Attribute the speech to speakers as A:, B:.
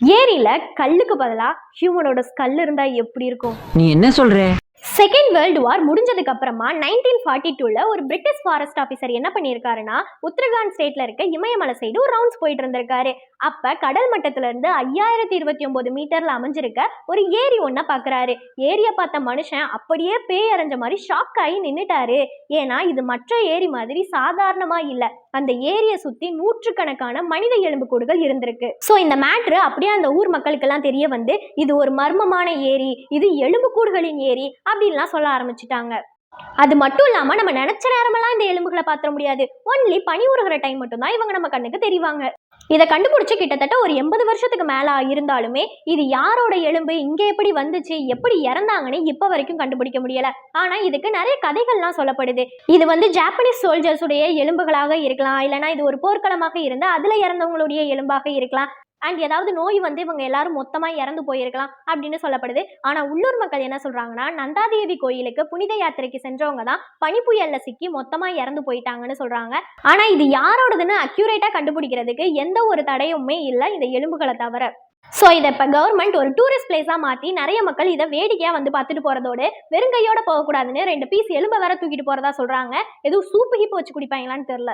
A: ஏரியில கல்லுக்கு பதிலா ஹியூமனோட ஸ்கல் இருந்தா எப்படி இருக்கும்?
B: நீ என்ன சொல்ற?
A: செகண்ட் வேர்ல்டு வார் முடிஞ்சதுக்கு அப்புறமா 1942ல ஒரு பிரிட்டிஷ் ஃபாரஸ்ட் ஆஃபீஸர் என்ன பண்ணியிருக்காருன்னா, உத்தரகாண்ட் ஸ்டேட்ல இருக்க இமயமலை சைடு ஒரு ரவுண்ட்ஸ் போயிட்டு இருந்திருக்காரு. அப்ப கடல் மட்டத்துல இருந்து 5029 மீட்டர்ல அமைஞ்சிருக்க ஒரு ஏரி ஒன்ன பாக்குறாரு. ஏரியை பார்த்த மனுஷன் அப்படியே பேய் அரைஞ்ச மாதிரி ஷாக் ஆகி நின்னுட்டாரு. ஏன்னா இது மற்ற ஏரி மாதிரி சாதாரணமா இல்ல. அந்த ஏரியை சுத்தி நூற்றுக்கணக்கான மனித எலும்புக்கூடுகள் இருந்திருக்கு. ஸோ இந்த மேட்ரு அப்படியே அந்த ஊர் மக்களுக்கெல்லாம் தெரிய வந்து, இது ஒரு மர்மமான ஏரி, இது எலும்புக்கூடுகளின் ஏரி அப்படின்லாம் சொல்ல ஆரம்பிச்சுட்டாங்க. அது மட்டும் இல்லாம நம்ம நினைச்ச நேரமெல்லாம் இந்த எலும்புகளை பாத்திர முடியாது. ஒன்லி பனி உருகிற டைம் மட்டும்தான் இவங்க நம்ம கண்ணுக்கு தெரிவாங்க. இதை கண்டுபிடிச்சு கிட்டத்தட்ட ஒரு 80 வருஷத்துக்கு மேல இருந்தாலுமே இது யாரோட எலும்பு, இங்க எப்படி வந்துச்சு, எப்படி இறந்தாங்கன்னு இப்ப வரைக்கும் கண்டுபிடிக்க முடியல. ஆனா இதுக்கு நிறைய கதைகள்லாம் சொல்லப்படுது. இது வந்து ஜாப்பனீஸ் சோல்ஜர்ஸ் உடைய எலும்புகளாக இருக்கலாம், இல்லைன்னா இது ஒரு போர்க்களமாக இருந்து அதுல இறந்தவங்களுடைய எலும்பாக இருக்கலாம், அண்ட் ஏதாவது நோய் வந்து இவங்க எல்லாரும் மொத்தமா இறந்து போயிருக்கலாம் அப்படின்னு சொல்லப்படுது. ஆனா உள்ளூர் மக்கள் என்ன சொல்றாங்கன்னா, நந்தாதேவி கோயிலுக்கு புனித யாத்திரைக்கு சென்றவங்க தான் பனிப்புயல்ல சிக்கி மொத்தமா இறந்து போயிட்டாங்கன்னு சொல்றாங்க. ஆனா இது யாரோடதுன்னு அக்யூரேட்டா கண்டுபிடிக்கிறதுக்கு எந்த ஒரு தடையுமே இல்லை இந்த எலும்புகளை தவிர. ஸோ இதை இப்போ கவர்மெண்ட் ஒரு டூரிஸ்ட் பிளேஸாக மாற்றி நிறைய மக்கள் இதை வேடிக்கையாக வந்து பார்த்துட்டு போகிறதோடு வெறுங்கையோட போகக்கூடாதுன்னு 2 பீஸ் எலும்பை வேற தூக்கிட்டு போகிறதா சொல்கிறாங்க. எதுவும் சூப்பு கீப்பு வச்சு குடிப்பாங்களான்னு தெரில.